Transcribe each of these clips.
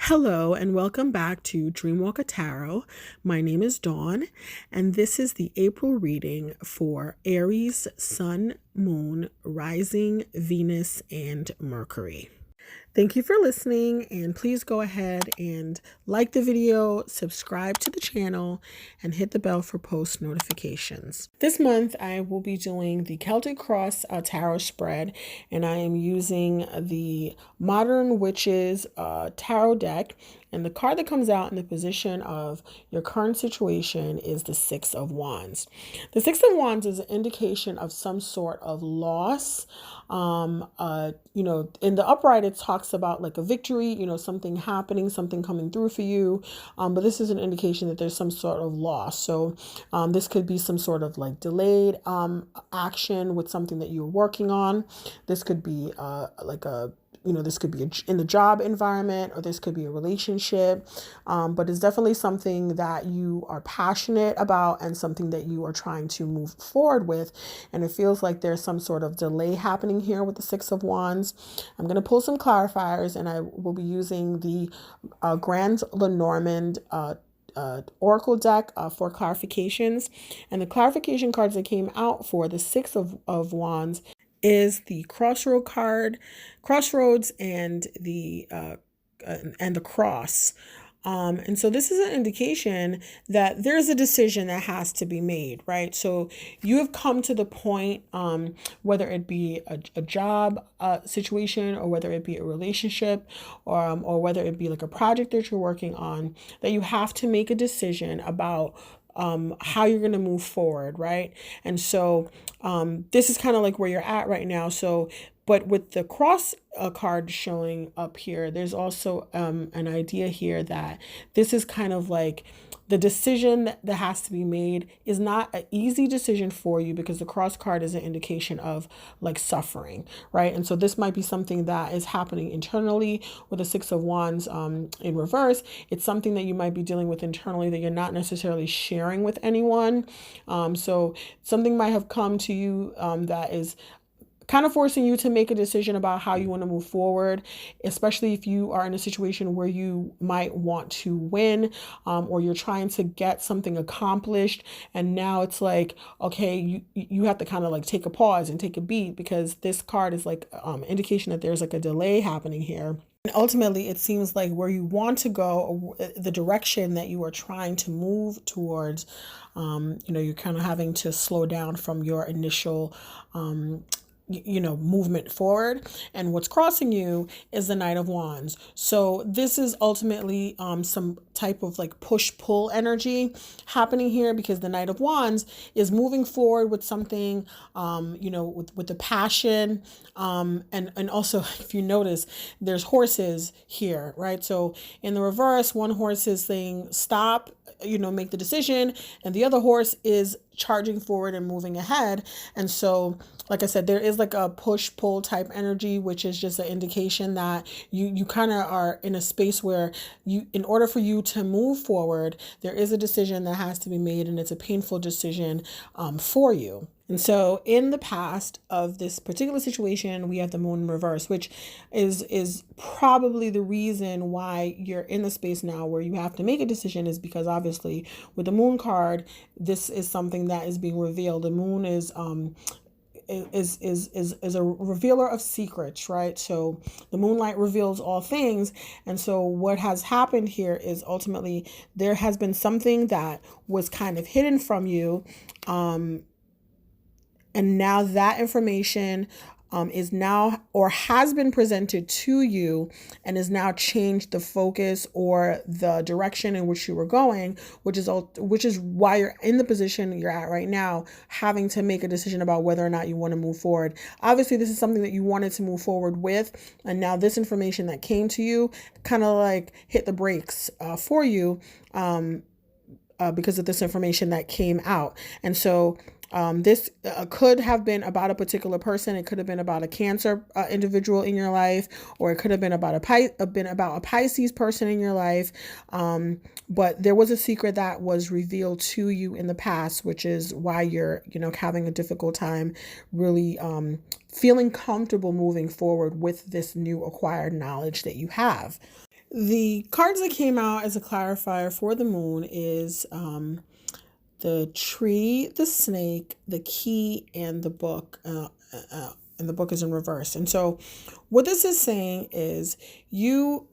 Hello and welcome back to Dreamwalker Tarot. My name is Dawn, and this is the April reading for Aries, Sun, Moon, Rising, Venus, and Mercury. Thank you for listening, and please go ahead and like the video, subscribe to the channel, and hit the bell for post notifications. This month, I will be doing the Celtic Cross Tarot spread, and I am using the Modern Witches Tarot deck. And the card that comes out in the position of your current situation is the Six of Wands. The Six of Wands is an indication of some sort of loss. In the upright, it talks about like a victory, something happening, something coming through for you. But this is an indication that there's some sort of loss. So this could be some sort of like delayed action with something that you're working on. This could be this could be in the job environment, or this could be a relationship, but it's definitely something that you are passionate about and something that you are trying to move forward with. And it feels like there's some sort of delay happening here with the Six of Wands. I'm going to pull some clarifiers, and I will be using the Grand Lenormand Oracle deck for clarifications. And the clarification cards that came out for the Six of Wands is the Crossroads, and the Cross. And so this is an indication that there's a decision that has to be made, right? So you have come to the point, whether it be a job situation, or whether it be a relationship, or whether it be like a project that you're working on, that you have to make a decision about how you're going to move forward, right? And so this is kind of like where you're at right now. So, but with the cross card showing up here, there's also an idea here that this is kind of like the decision that has to be made is not an easy decision for you, because the cross card is an indication of like suffering, right? And so this might be something that is happening internally with the Six of Wands in reverse. It's something that you might be dealing with internally that you're not necessarily sharing with anyone. So something might have come to you that is kind of forcing you to make a decision about how you want to move forward, especially if you are in a situation where you might want to win, or you're trying to get something accomplished. And now it's like, okay, you have to kind of like take a pause and take a beat, because this card is like indication that there's like a delay happening here. And ultimately, it seems like where you want to go, or the direction that you are trying to move towards, you're kind of having to slow down from your initial movement forward. And what's crossing you is the Knight of Wands. So this is ultimately some type of like push-pull energy happening here, because the Knight of Wands is moving forward with something, with the passion. And also, if you notice, there's horses here, right? So in the reverse, one horse is saying stop, make the decision, and the other horse is charging forward and moving ahead. And so, like I said, there is like a push-pull type energy, which is just an indication that you kind of are in a space where in order for you to move forward, there is a decision that has to be made, and it's a painful decision for you. And so in the past of this particular situation, we have the Moon in reverse, which is probably the reason why you're in the space now where you have to make a decision, is because obviously with the Moon card, this is something that is being revealed. The Moon is a revealer of secrets, right? So the moonlight reveals all things. And so what has happened here is ultimately there has been something that was kind of hidden from you. And now that information is now, or has been presented to you, and has now changed the focus or the direction in which you were going, which is why you're in the position you're at right now, having to make a decision about whether or not you want to move forward. Obviously, this is something that you wanted to move forward with, and now this information that came to you kind of like hit the brakes for you because of this information that came out. And so this could have been about a particular person. It could have been about a Cancer individual in your life, or it could have been about a Pisces person in your life. But there was a secret that was revealed to you in the past, which is why you're, having a difficult time really feeling comfortable moving forward with this new acquired knowledge that you have. The cards that came out as a clarifier for the moon is the tree, the snake, the key, and the book. And the book is in reverse. And so, what this is saying is,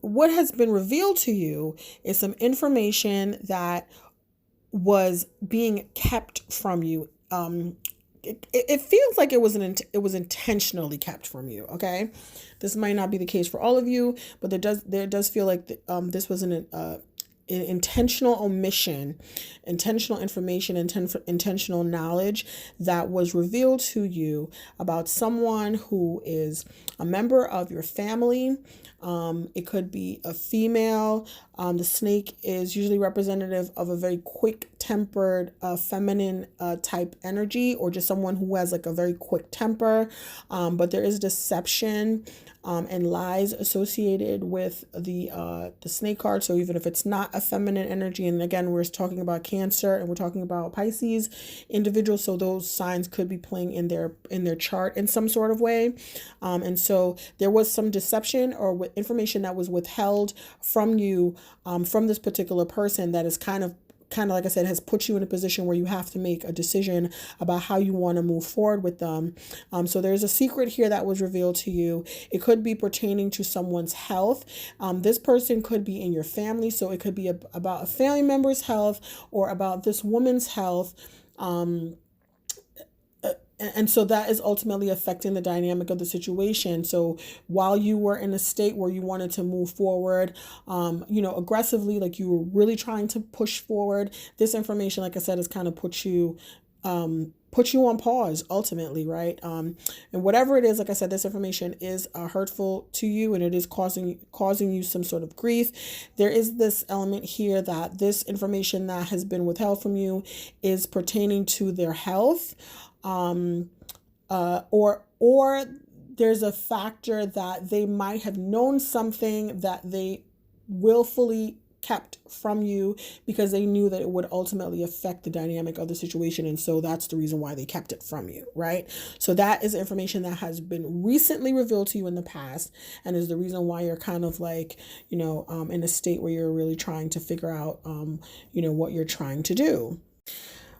what has been revealed to you is some information that was being kept from you. It feels like it was intentionally kept from you. Okay, this might not be the case for all of you, but there does feel like this was an intentional omission, intentional information, intentional knowledge that was revealed to you about someone who is a member of your family. It could be a female. The snake is usually representative of a very quick-tempered, feminine type energy, or just someone who has like a very quick temper. But there is deception and lies associated with the snake card. So even if it's not a feminine energy, and again, we're talking about Cancer and we're talking about Pisces individuals, so those signs could be playing in their chart in some sort of way. And so there was some deception or information that was withheld from you, from this particular person, that is kind of like I said, has put you in a position where you have to make a decision about how you want to move forward with them. So there's a secret here that was revealed to you. It could be pertaining to someone's health. This person could be in your family, so it could be about a family member's health or about this woman's health. And so that is ultimately affecting the dynamic of the situation. So while you were in a state where you wanted to move forward, aggressively, like you were really trying to push forward, this information, like I said, has kind of put you on pause ultimately, right? And whatever it is, like I said, this information is hurtful to you, and it is causing you some sort of grief. There is this element here that this information that has been withheld from you is pertaining to their health. Or there's a factor that they might have known something that they willfully kept from you because they knew that it would ultimately affect the dynamic of the situation, and so that's the reason why they kept it from you, right? So that is information that has been recently revealed to you in the past, and is the reason why you're kind of like, in a state where you're really trying to figure out, what you're trying to do.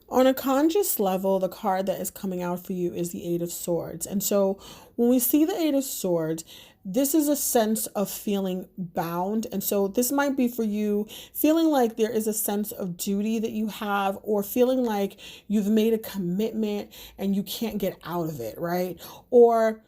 On a conscious level, the card that is coming out for you is the Eight of Swords. And so when we see the Eight of Swords, this is a sense of feeling bound. And so this might be for you feeling like there is a sense of duty that you have, or feeling like you've made a commitment and you can't get out of it, right? Or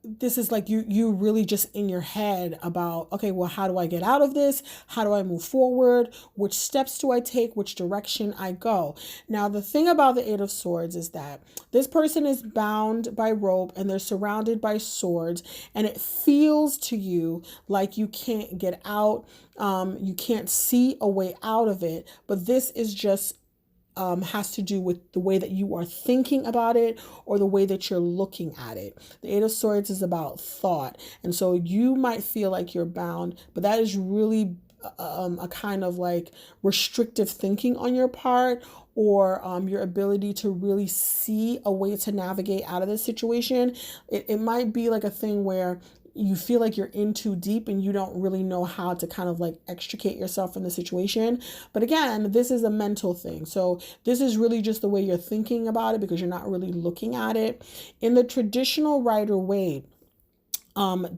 this is like you really just in your head about, okay, well, how do I get out of this? How do I move forward? Which steps do I take? Which direction I go? Now, the thing about the Eight of Swords is that this person is bound by rope and they're surrounded by swords, and it feels to you like you can't get out. You can't see a way out of it, but this is just has to do with the way that you are thinking about it or the way that you're looking at it. The Eight of Swords is about thought. And so you might feel like you're bound, but that is really a kind of like restrictive thinking on your part, or your ability to really see a way to navigate out of this situation. It might be like a thing where you feel like you're in too deep and you don't really know how to kind of like extricate yourself from the situation. But again, this is a mental thing. So this is really just the way you're thinking about it, because you're not really looking at it. In the traditional Rider-Waite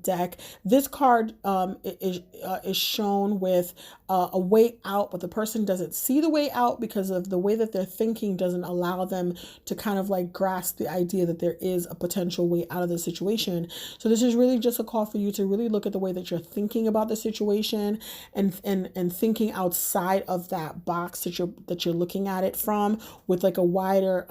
deck, this card is shown with a way out, but the person doesn't see the way out because of the way that they're thinking doesn't allow them to kind of like grasp the idea that there is a potential way out of the situation. So this is really just a call for you to really look at the way that you're thinking about the situation, and thinking outside of that box that you're looking at it from, with like a wider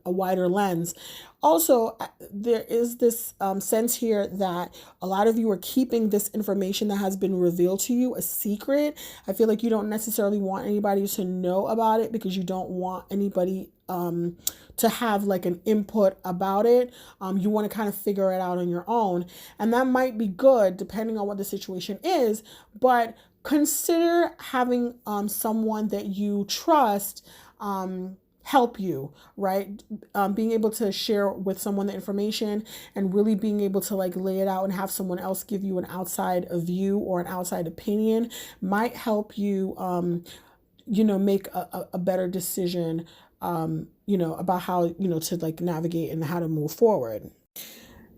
wider lens. Also, there is this sense here that a lot of you are keeping this information that has been revealed to you a secret. I feel like you don't necessarily want anybody to know about it because you don't want anybody to have like an input about it. You want to kind of figure it out on your own. And that might be good depending on what the situation is, but consider having someone that you trust help you, right? Being able to share with someone the information and really being able to like lay it out and have someone else give you an outside view or an outside opinion might help you, make a better decision, about how, to like navigate and how to move forward.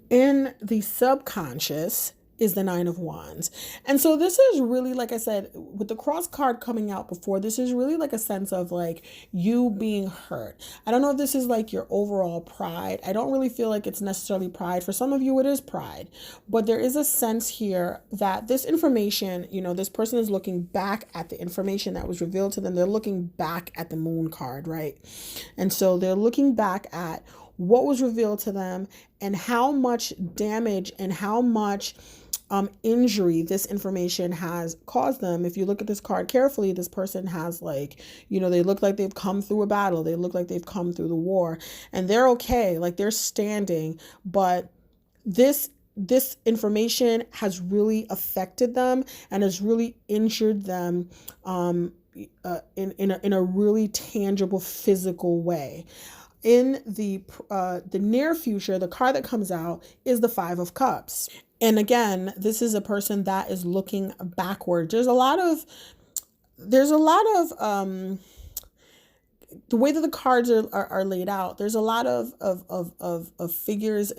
In the subconscious is the Nine of Wands. And so this is really, like I said, with the cross card coming out before, this is really like a sense of like you being hurt. I don't know if this is like your overall pride. I don't really feel like it's necessarily pride. For some of you, it is pride. But there is a sense here that this information, this person is looking back at the information that was revealed to them. They're looking back at the Moon card, right? And so they're looking back at what was revealed to them and how much damage and how much injury this information has caused them. If you look at this card carefully, this person has like, they look like they've come through a battle. They look like they've come through the war and they're okay. Like they're standing, but this information has really affected them and has really injured them in a really tangible physical way. In the near future, the card that comes out is the Five of Cups. And again, this is a person that is looking backward. There's a lot of the way that the cards are laid out, there's a lot of figures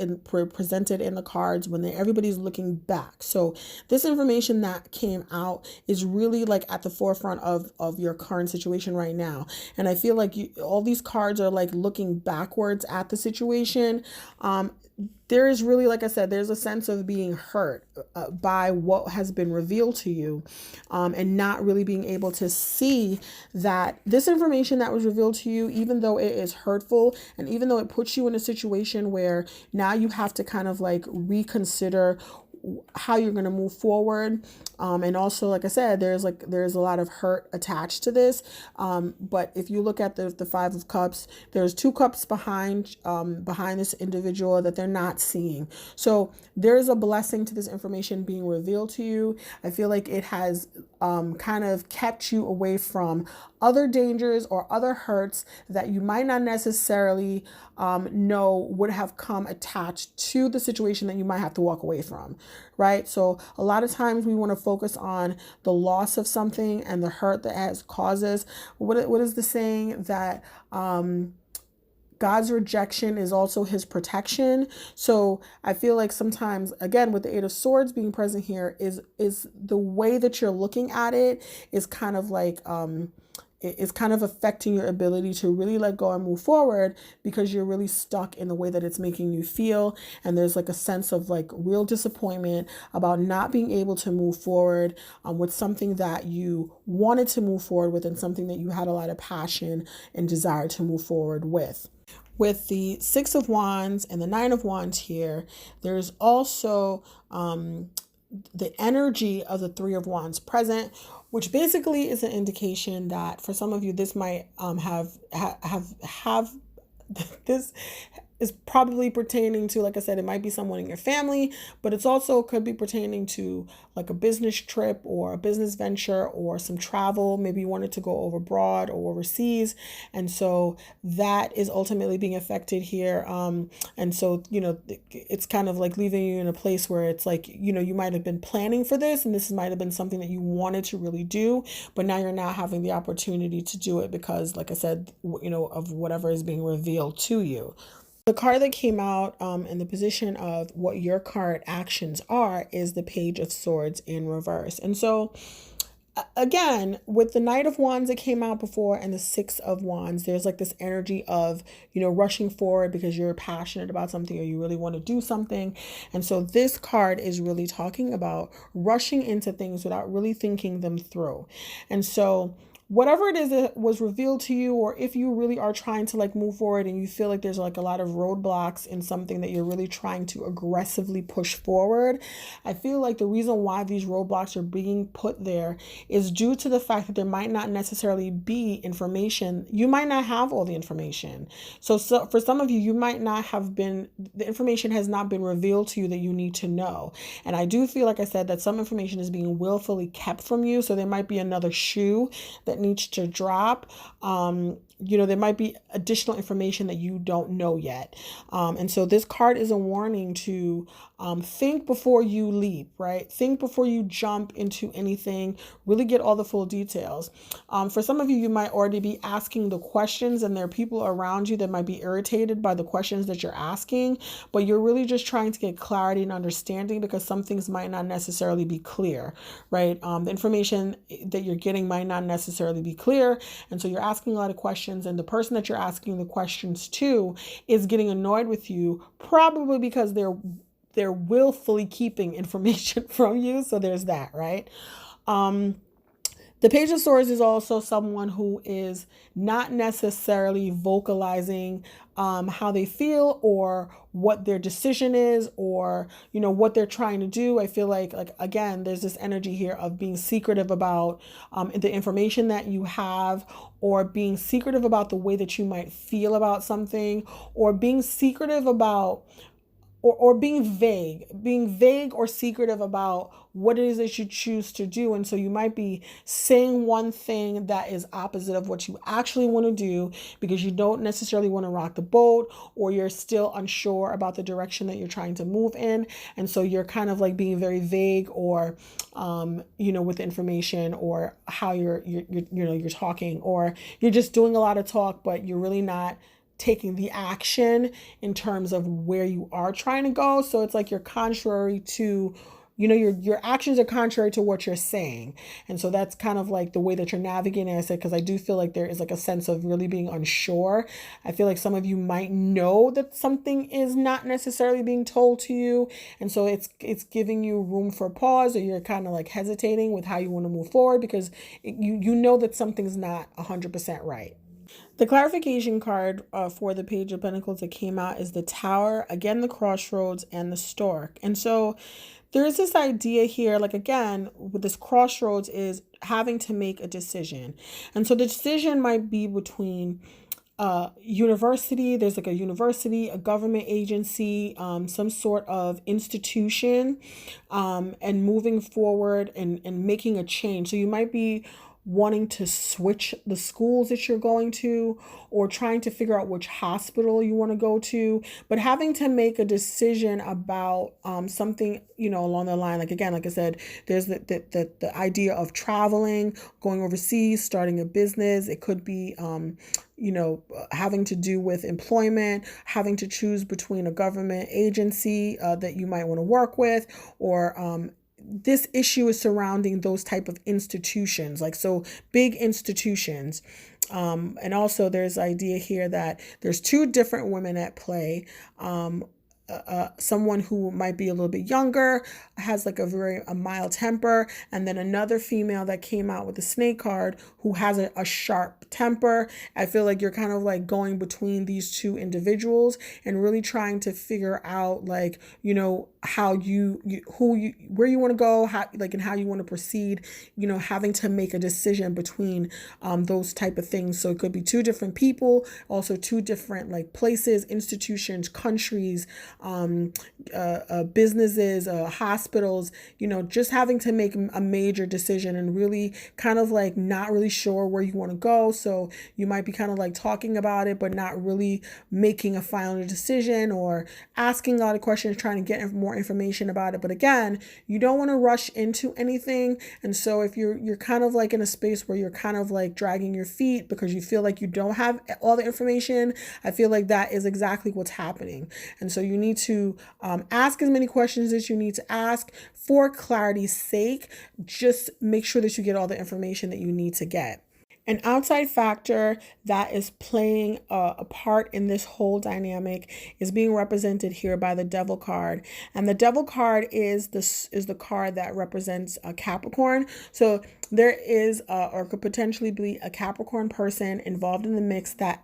presented in the cards when everybody's looking back. So this information that came out is really like at the forefront of your current situation right now. And I feel like all these cards are like looking backwards at the situation. There is really, like I said, there's a sense of being hurt by what has been revealed to you, and not really being able to see that this information that was revealed to you, even though it is hurtful and even though it puts you in a situation where now you have to kind of like reconsider how you're going to move forward. And also, like I said, there's a lot of hurt attached to this. But if you look at the Five of Cups, there's two cups behind this individual that they're not seeing. So there's a blessing to this information being revealed to you. I feel like it has kind of kept you away from other dangers or other hurts that you might not necessarily know would have come attached to the situation that you might have to walk away from, right? So a lot of times we want to focus on the loss of something and the hurt that has causes. What is the saying that God's rejection is also his protection? So I feel like sometimes, again, with the Eight of Swords being present here, is the way that you're looking at it is kind of like it's kind of affecting your ability to really let go and move forward, because you're really stuck in the way that it's making you feel. And there's like a sense of like real disappointment about not being able to move forward with something that you wanted to move forward with and something that you had a lot of passion and desire to move forward with. With the Six of Wands and the Nine of Wands here, there's also the energy of the Three of Wands present, which basically is an indication that for some of you, this might have this is probably pertaining to, like I said, it might be someone in your family, but it's also could be pertaining to like a business trip or a business venture or some travel. Maybe you wanted to go over abroad or overseas. And so that is ultimately being affected here. And so, it's kind of like leaving you in a place where it's like, you might have been planning for this and this might have been something that you wanted to really do, but now you're not having the opportunity to do it because, like I said, of whatever is being revealed to you. The card that came out in the position of what your current actions are is the Page of Swords in reverse. And so, again, with the Knight of Wands that came out before and the Six of Wands, there's like this energy of, rushing forward because you're passionate about something or you really want to do something. And so this card is really talking about rushing into things without really thinking them through. And so whatever it is that was revealed to you, or if you really are trying to like move forward and you feel like there's like a lot of roadblocks in something that you're really trying to aggressively push forward, I feel like the reason why these roadblocks are being put there is due to the fact that there might not necessarily be information. You might not have all the information. So for some of you, you might not have been, the information has not been revealed to you that you need to know. And I do feel, like I said, that some information is being willfully kept from you. So there might be another shoe that needs to drop. there might be additional information that you don't know yet. And so this card is a warning to think before you leap, right? Think before you jump into anything, really get all the full details. For some of you, you might already be asking the questions, and there are people around you that might be irritated by the questions that you're asking, but you're really just trying to get clarity and understanding because some things might not necessarily be clear, right? The information that you're getting might not necessarily be clear. And so you're asking a lot of questions, and the person that you're asking the questions to is getting annoyed with you, probably because they're willfully keeping information from you. So there's that, right? The Page of Swords is also someone who is not necessarily vocalizing how they feel or what their decision is, or what they're trying to do. I feel like again, there's this energy here of being secretive about the information that you have, or being secretive about the way that you might feel about something, or being secretive about or being vague or secretive about what it is that you choose to do. And so you might be saying one thing that is opposite of what you actually want to do because you don't necessarily want to rock the boat, or you're still unsure about the direction that you're trying to move in. And so you're kind of like being very vague, or with information, or how you're talking, or you're just doing a lot of talk, but you're really not taking the action in terms of where you are trying to go. So it's like you're contrary to, your actions are contrary to what you're saying. And so that's kind of like the way that you're navigating. I said, because I do feel like there is like a sense of really being unsure. I feel like some of you might know that something is not necessarily being told to you. And so it's giving you room for pause, or you're kind of like hesitating with how you want to move forward because you know that something's not 100% right. The clarification card for the Page of Pentacles that came out is the Tower, again, the Crossroads, and the Stork. And so there's this idea here, like again, with this crossroads is having to make a decision. And so the decision might be between university, there's like a university, a government agency, some sort of institution, and moving forward and making a change. So you might be wanting to switch the schools that you're going to, or trying to figure out which hospital you want to go to, but having to make a decision about something, along the line. Like again, like I said, there's the idea of traveling, going overseas, starting a business. It could be having to do with employment, having to choose between a government agency that you might want to work with, or this issue is surrounding those type of institutions, like so big institutions. And also there's idea here that there's two different women at play. Someone who might be a little bit younger, has like a mild temper, and then another female that came out with the Snake card who has a sharp temper. I feel like you're kind of like going between these two individuals and really trying to figure out like, how where you want to go, how and how you want to proceed, having to make a decision between those type of things. So it could be two different people, also two different like places, institutions, countries, businesses, hospitals, just having to make a major decision and really kind of like not really sure where you want to go. So you might be kind of like talking about it, but not really making a final decision, or asking a lot of questions, trying to get more information about it. But again, you don't want to rush into anything. And so if you're kind of like in a space where you're kind of like dragging your feet because you feel like you don't have all the information, I feel like that is exactly what's happening. And so you need to ask as many questions as you need to ask for clarity's sake. Just make sure that you get all the information that you need to get. An outside factor that is playing a part in this whole dynamic is being represented here by the Devil card. And the Devil card is the card that represents a Capricorn. So there is or could potentially be a Capricorn person involved in the mix that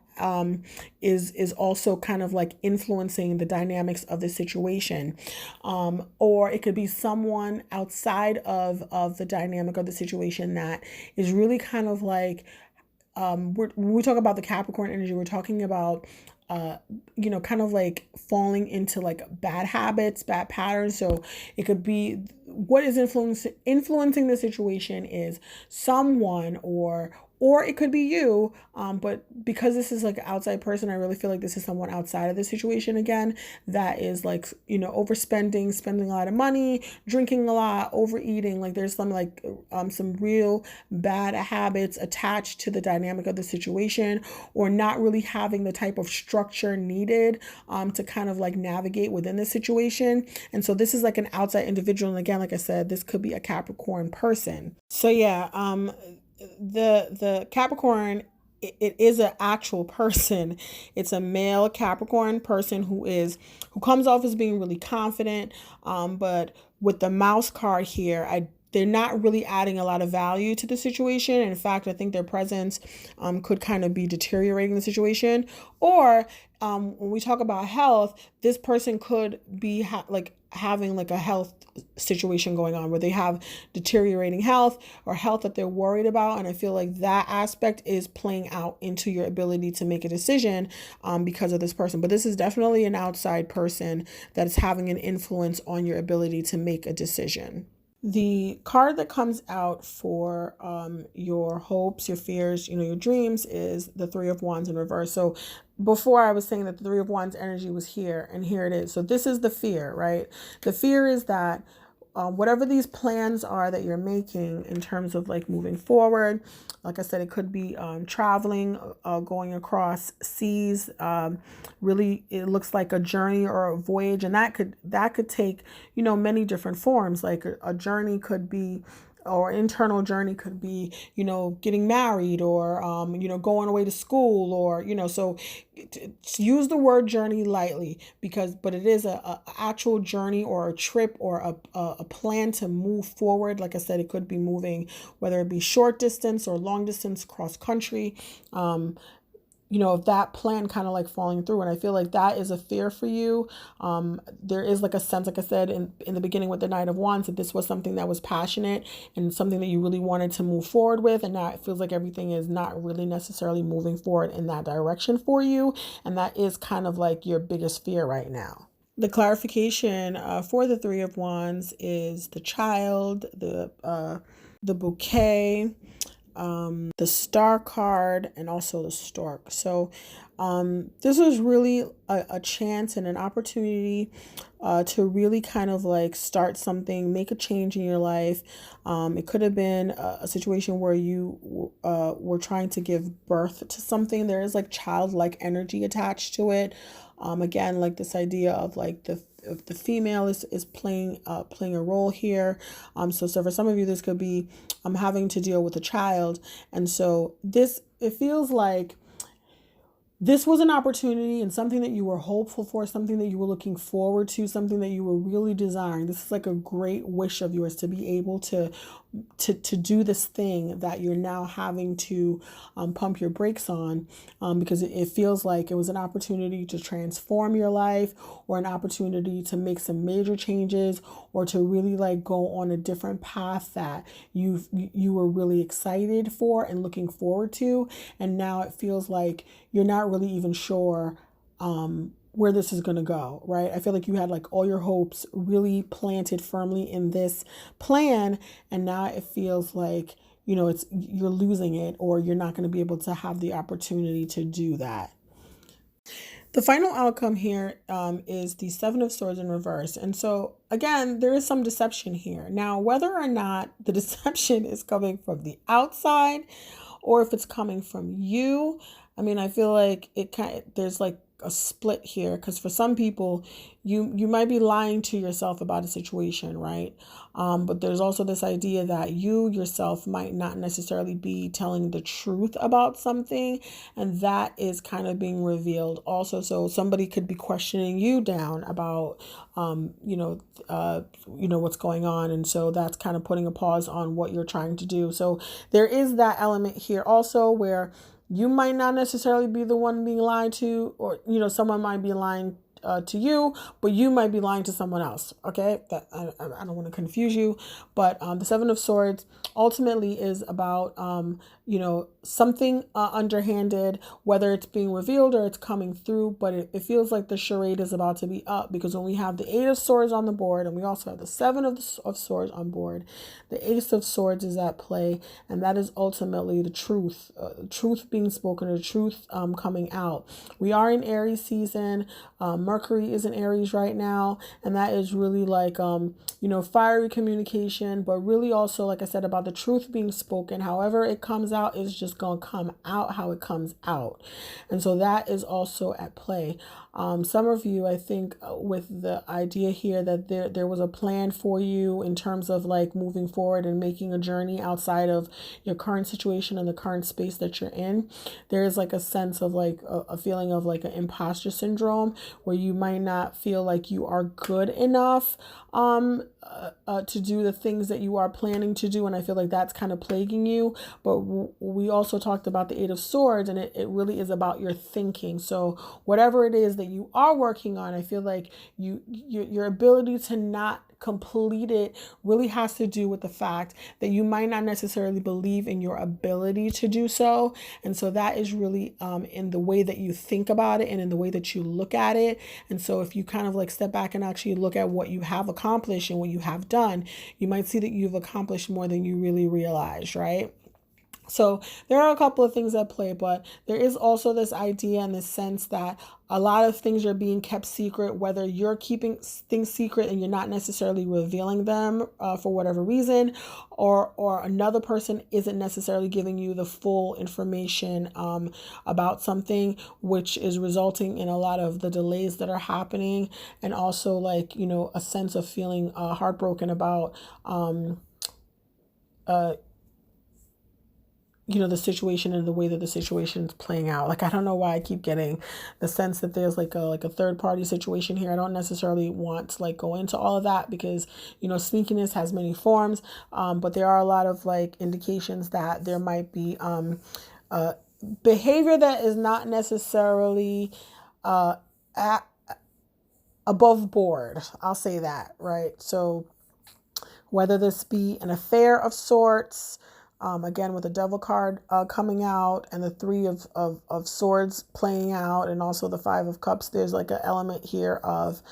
is also kind of like influencing the dynamics of the situation. Or it could be someone outside of the dynamic of the situation that is really kind of like, when we talk about the Capricorn energy, we're talking about kind of like falling into like bad habits, bad patterns. So it could be what is influencing the situation is someone or or it could be you. But because this is like an outside person, I really feel like this is someone outside of the situation again that is like, overspending, spending a lot of money, drinking a lot, overeating. Like there's some real bad habits attached to the dynamic of the situation, or not really having the type of structure needed to kind of like navigate within the situation. And so this is like an outside individual. And again, like I said, this could be a Capricorn person. So yeah, the Capricorn, it is an actual person. It's a male Capricorn person who comes off as being really confident. But with the mouse card here, they're not really adding a lot of value to the situation. In fact, I think their presence could kind of be deteriorating the situation. Or when we talk about health, this person could be having like a health situation going on where they have deteriorating health or health that they're worried about. And I feel like that aspect is playing out into your ability to make a decision because of this person. But this is definitely an outside person that is having an influence on your ability to make a decision. The card that comes out for your hopes, your fears, your dreams is the Three of Wands in reverse. So before I was saying that the Three of Wands energy was here, and here it is. So this is the fear, right? The fear is that whatever these plans are that you're making in terms of like moving forward, like I said, it could be traveling, going across seas. Really, it looks like a journey or a voyage, and that could take many different forms. Like a journey could be, or internal journey could be, getting married, or going away to school, or so use the word journey lightly, but it is a actual journey or a trip or a plan to move forward. Like I said, it could be moving, whether it be short distance or long distance, cross country. If that plan kind of like falling through. And I feel like that is a fear for you. There is like a sense, like I said in the beginning with the Knight of Wands, that this was something that was passionate and something that you really wanted to move forward with. And now it feels like everything is not really necessarily moving forward in that direction for you. And that is kind of like your biggest fear right now. The clarification for the Three of Wands is the child, the bouquet, the star card, and also the stork. So this was really a chance and an opportunity to really kind of like start something, make a change in your life. It could have been a situation where you were trying to give birth to something. There is like childlike energy attached to it. Again, like this idea of like the female is playing a role here. So for some of you, this could be having to deal with a child. And so it feels like this was an opportunity and something that you were hopeful for, something that you were looking forward to, something that you were really desiring. This is like a great wish of yours to be able to do this thing that you're now having to pump your brakes on, because it feels like it was an opportunity to transform your life, or an opportunity to make some major changes, or to really like go on a different path that you were really excited for and looking forward to. And now it feels like you're not really even sure where this is going to go, right? I feel like you had like all your hopes really planted firmly in this plan, and now it feels like, you're losing it, or you're not going to be able to have the opportunity to do that. The final outcome here is the Seven of Swords in reverse. And so, again, there is some deception here. Now, whether or not the deception is coming from the outside or if it's coming from you, I mean, I feel like there's like a split here, because for some people, you might be lying to yourself about a situation, right? But there's also this idea that you yourself might not necessarily be telling the truth about something, and that is kind of being revealed also. So somebody could be questioning you down about what's going on, and so that's kind of putting a pause on what you're trying to do. So there is that element here also where you might not necessarily be the one being lied to, or someone might be lying to you, but you might be lying to someone else. Okay, that I don't want to confuse you, but the Seven of Swords ultimately is about, something underhanded, whether it's being revealed or it's coming through, but it feels like the charade is about to be up, because when we have the Eight of Swords on the board and we also have the Seven of Swords on board, the Ace of Swords is at play, and that is ultimately the truth being spoken, the truth coming out. We are in Aries season. Mercury is in Aries right now, and that is really like, fiery communication, but really also, like I said, about the truth being spoken. However it comes out is just going to come out how it comes out. And so that is also at play. Some of you, I think, with the idea here that there was a plan for you in terms of like moving forward and making a journey outside of your current situation and the current space that you're in. There is like a sense of like a feeling of like an imposter syndrome, where you might not feel like you are good enough to do the things that you are planning to do, and I feel like that's kind of plaguing you. But we also talked about the Eight of Swords, and it really is about your thinking. So whatever it is that you are working on, I feel like your ability to not complete it really has to do with the fact that you might not necessarily believe in your ability to do so. And so that is really in the way that you think about it and in the way that you look at it. And so if you kind of like step back and actually look at what you have accomplished and what you have done, you might see that you've accomplished more than you really realize, right? So there are a couple of things at play, but there is also this idea and this sense that a lot of things are being kept secret, whether you're keeping things secret and you're not necessarily revealing them for whatever reason, or another person isn't necessarily giving you the full information about something, which is resulting in a lot of the delays that are happening, and also like, a sense of feeling heartbroken about the situation and the way that the situation is playing out. Like, I don't know why I keep getting the sense that there's like a third party situation here. I don't necessarily want to like go into all of that, because sneakiness has many forms, but there are a lot of like indications that there might be behavior that is not necessarily at, above board, I'll say that, right? So whether this be an affair of sorts, again, with the Devil card coming out and the Three of Swords playing out, and also the Five of Cups, there's like an element here of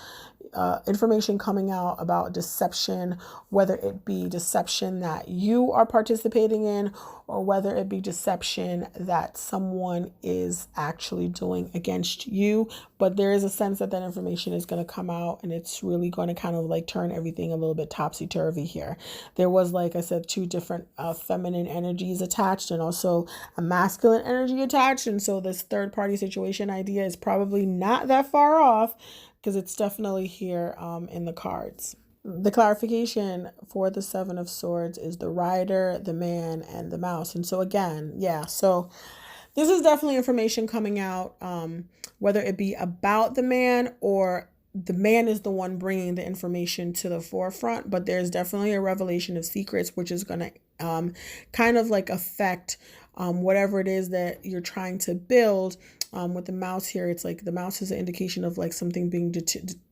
information coming out about deception, whether it be deception that you are participating in, or whether it be deception that someone is actually doing against you. But there is a sense that that information is going to come out, and it's really going to kind of like turn everything a little bit topsy-turvy here. There was, like I said, two different feminine energies attached, and also a masculine energy attached. And so this third party situation idea is probably not that far off, because it's definitely here in the cards. The clarification for the Seven of Swords is the Rider, the Man, and the Mouse. And so again, yeah, so this is definitely information coming out, whether it be about the man or the man is the one bringing the information to the forefront. But there's definitely a revelation of secrets, which is going to kind of like affect whatever it is that you're trying to build. With the mouse here, it's like the mouse is an indication of like something being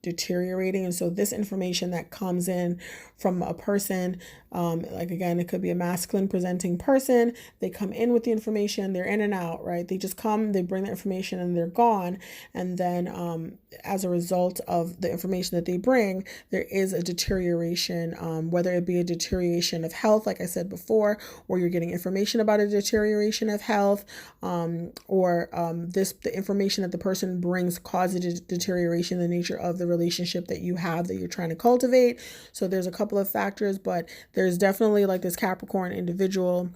deteriorating. And so this information that comes in from a person, like again, it could be a masculine presenting person. They come in with the information, they're in and out, right? They just come, they bring the information, and they're gone. And then as a result of the information that they bring, there is a deterioration, whether it be a deterioration of health, like I said before, or you're getting information about a deterioration of health, or the information that the person brings causes deterioration in the nature of the relationship that you have, that you're trying to cultivate. So there's a couple of factors, but there's definitely like this Capricorn individual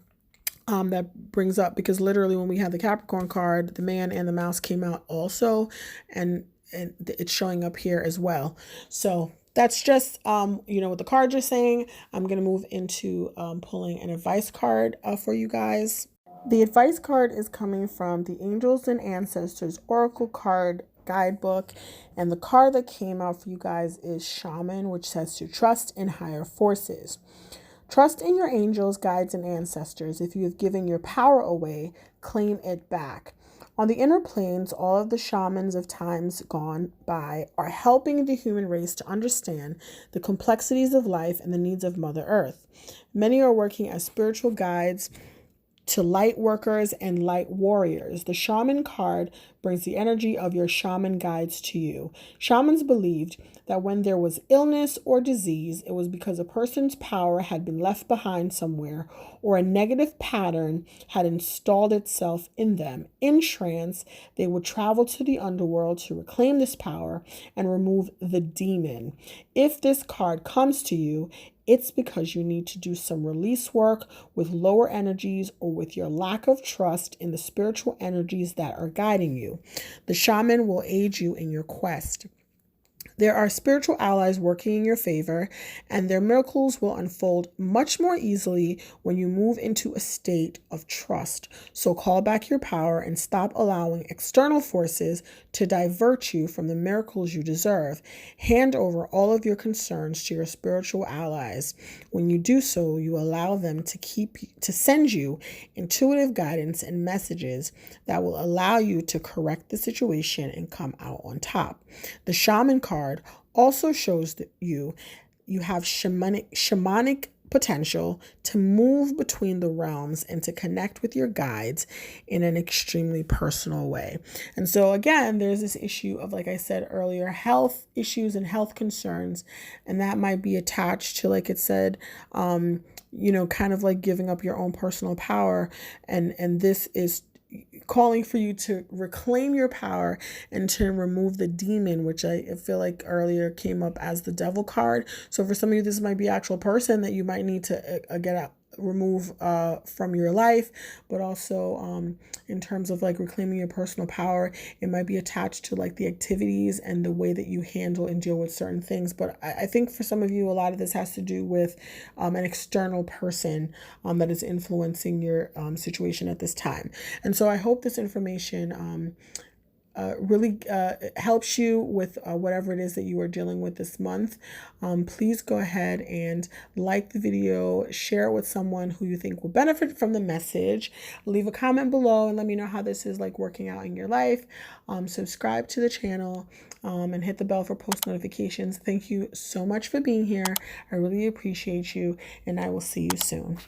that brings up, because literally when we have the Capricorn card, the Man and the Mouse came out also, and it's showing up here as well. So that's just what the cards are saying. I'm going to move into pulling an advice card for you guys. The advice card is coming from the Angels and Ancestors Oracle card guidebook, and the card that came out for you guys is Shaman, which says to trust in higher forces. Trust in your angels, guides, and ancestors. If you have given your power away, claim it back. On the inner planes, all of the shamans of times gone by are helping the human race to understand the complexities of life and the needs of Mother Earth. Many are working as spiritual guides to light workers and light warriors. The shaman card brings the energy of your shaman guides to you. Shamans believed that when there was illness or disease, it was because a person's power had been left behind somewhere or a negative pattern had installed itself in them. In trance, they would travel to the underworld to reclaim this power and remove the demon. If this card comes to you, it's because you need to do some release work with lower energies or with your lack of trust in the spiritual energies that are guiding you. The shaman will aid you in your quest. There are spiritual allies working in your favor, and their miracles will unfold much more easily when you move into a state of trust. So call back your power and stop allowing external forces to divert you from the miracles you deserve. Hand over all of your concerns to your spiritual allies. When you do so, you allow them to send you intuitive guidance and messages that will allow you to correct the situation and come out on top. The shaman card also shows that you have shamanic potential to move between the realms and to connect with your guides in an extremely personal way. And so again, there's this issue of, like I said earlier, health issues and health concerns, and that might be attached to, like it said, kind of like giving up your own personal power, and this is calling for you to reclaim your power and to remove the demon, which I feel like earlier came up as the devil card. So for some of you, this might be an actual person that you might need to get out, remove from your life, but also in terms of like reclaiming your personal power, it might be attached to like the activities and the way that you handle and deal with certain things. But I think for some of you, a lot of this has to do with an external person that is influencing your situation at this time. And so I hope this information really helps you with whatever it is that you are dealing with this month. Please go ahead and like the video, share it with someone who you think will benefit from the message. Leave a comment below and let me know how this is like working out in your life. Subscribe to the channel and hit the bell for post notifications. Thank you so much for being here. I really appreciate you, and I will see you soon.